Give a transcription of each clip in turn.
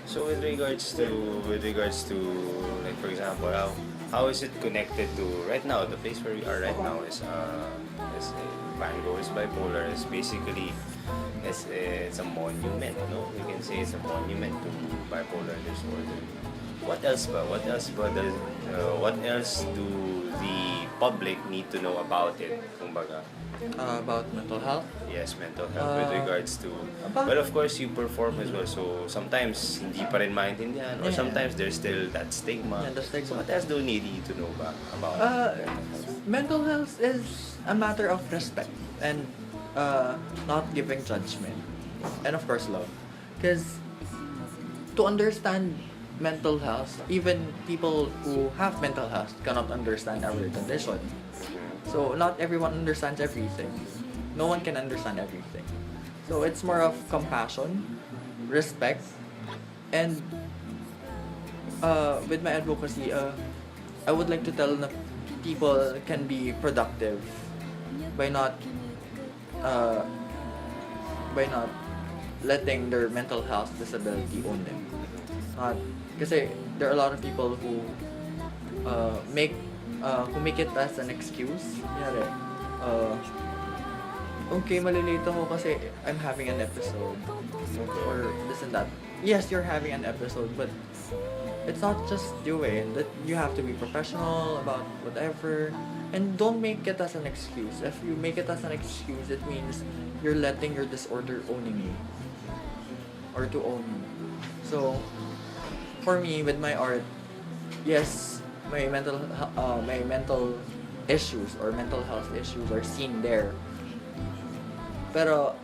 So with regards to like for example, how is it connected to right now? The place where we are right now is Van Gogh is bipolar. Is basically it's a monument. No, we can say it's a monument to bipolar disorder. What else ba? What else do the public need to know about it? Kumbaga. About mental health. Yes, mental health with regards to... About But of course, you perform as well. So sometimes hindi pa rin maintindihan or Yeah. sometimes there's still that stigma. Yeah, the stigma. So what else do you need to know ba about mental health is a matter of respect and not giving judgment, and of course love, because to understand mental health, even people who have mental health cannot understand our condition. So not everyone understands everything. No one can understand everything. So it's more of compassion, respect, and with my advocacy, I would like to tell na people can be productive by not uh, letting their mental health disability own them. Not kasi there are a lot of people who make it as an excuse. Kunyari, okay, malilate ako kasi I'm having an episode or this and that. Yes, you're having an episode, but it's not just you, that you have to be professional about whatever, and don't make it as an excuse. If you make it as an excuse, it means you're letting your disorder owning you or to own you. So for me, with my art, yes, my mental issues or mental health issues are seen there, pero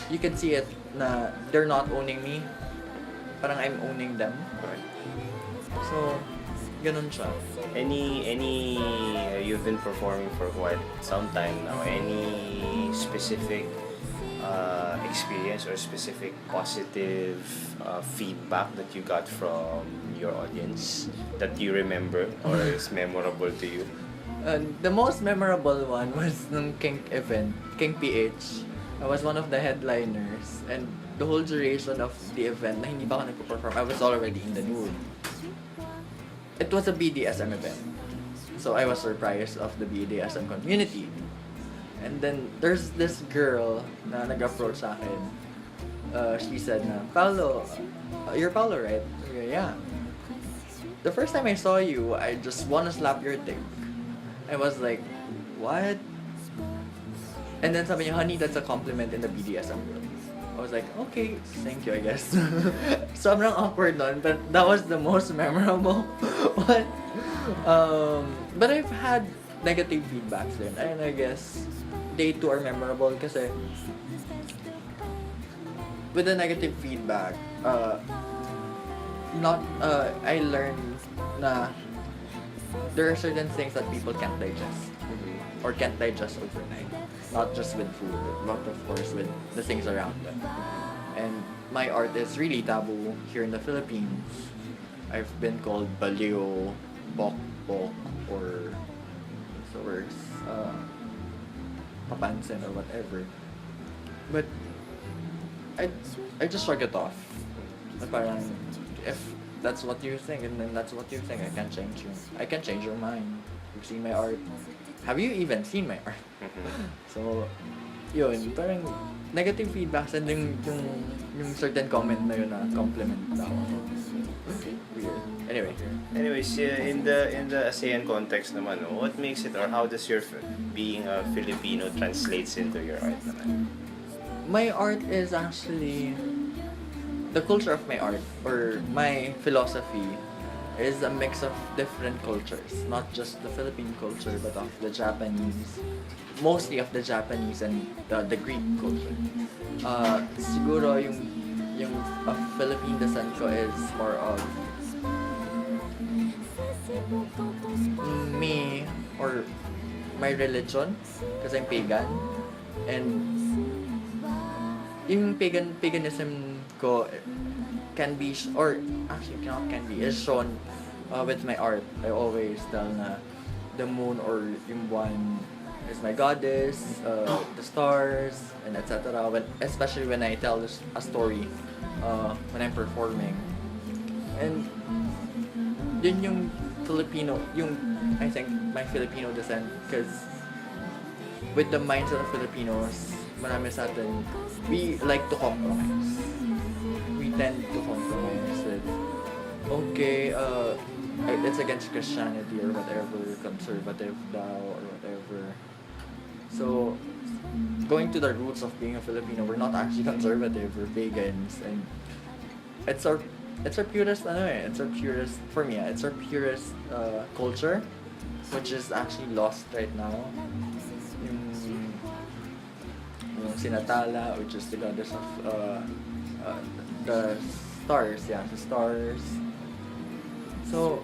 you can see it na they're not owning me, parang I'm owning them. Correct. So ganun siya. Any you've been performing for quite some time now. Any specific experience or specific positive feedback that you got from your audience that you remember or is memorable to you? The most memorable one was nung Kink event, Kink PH. I was one of the headliners, and the whole duration of the event na hindi pa ako nagpo-perform, I was already in the mood. It was a BDSM event. So I was surprised of the BDSM community. And then there's this girl na nag-approach sa akin. She said na, Paolo, you're Paolo, right? Sabi ko, yeah. The first time I saw you, I just wanna slap your dick. I was like, what? And then sabi niya, honey, that's a compliment in the BDSM world. I was like, okay, thank you, I guess. Sobrang awkward nun, but that was the most memorable one. But I've had negative feedbacks din, and I guess they too are memorable kasi with the negative feedback, I learned na there are certain things that people can't digest or can't digest overnight. Not just with food, but of course with the things around them. And my art is really taboo here in the Philippines. I've been called baliw, bok, or so worse, papansin or whatever. But I just shrug it off. Na parang, if that's what you think, and then that's what you think, I can't change you. I can change your mind. You've seen my art. Have you even seen my art? So, yun, parang negative feedbacks and yung certain comment na yun na compliment daw ako. Weird. Anyways, in the ASEAN context naman, what makes it or how does your being a Filipino translates into your art naman? My art is actually the culture of my art or my philosophy is a mix of different cultures, not just the Philippine culture but of the Japanese, mostly of the Japanese and the Greek culture. Siguro yung Philippine descent ko is more of me or my religion because I'm pagan, and yung paganism ko can be or actually can be is shown with my art. I always tell na the moon or yung buwan is my goddess, the stars, and etc. Especially when I tell a story when I'm performing. And yun yung Filipino, I think my Filipino descent, because with the mindset of Filipinos, marami sa atin, we like to compromise. We tend to compromise with, okay, it's against Christianity or whatever, conservative daw or whatever. So, going to the roots of being a Filipino, we're not actually conservative, we're pagans, and it's our purest for me, it's our purest culture, which is actually lost right now. Yung Sinatala, which is the goddess of the stars, the stars. So,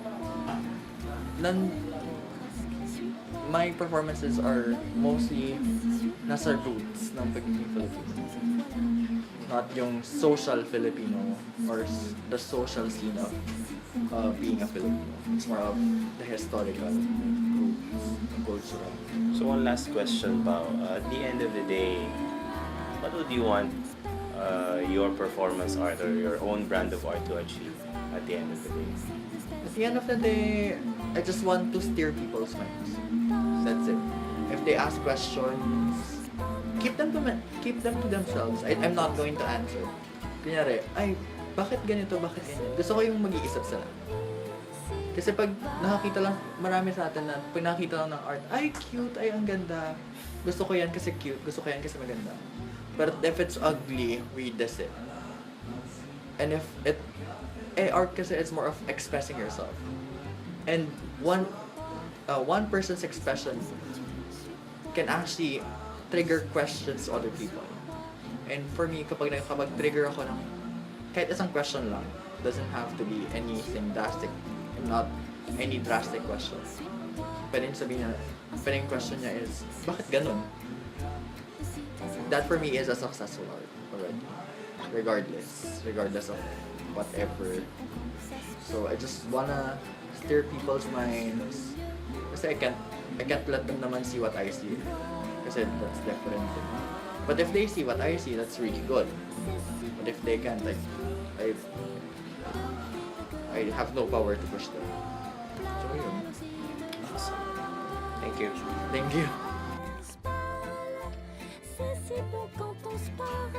my performances are mostly nasa roots ng pagiging Filipino. Not yung social Filipino or the social scene of being a Filipino. It's more of the historical roots, cultural. So one last question, Pao. At the end of the day, what would you want your performance art or your own brand of art to achieve at the end of the day? At the end of the day, I just want to steer people's minds. That's it. If they ask questions, keep them to themselves. I'm not going to answer. Kunyari, ay, bakit ganito, bakit ganyan? Gusto ko yung mag-iisip sila. Kasi pag nakakita lang, marami sa atin na, pag nakakita lang ng art, ay, cute, ay, ang ganda. Gusto ko yan kasi cute, gusto ko yan kasi maganda. But if it's ugly, we diss it. And if art kasi it's more of expressing yourself. And one person's expression can actually trigger questions to other people. And for me, kapag trigger ako ng kahit isang question lang, doesn't have to be anything drastic, not any drastic questions. Pwedeng sabihin niya, pwedeng question niya is, bakit ganun? That for me is a successful art already. Regardless of whatever. So I just wanna steer people's minds. Kasi I can't let them naman see what I see. Kasi that's different. But if they see what I see, that's really good. But if they can't, like, I have no power to push them. So yun. Awesome. Thank you. Thank you. C'est si beau quand on se parle.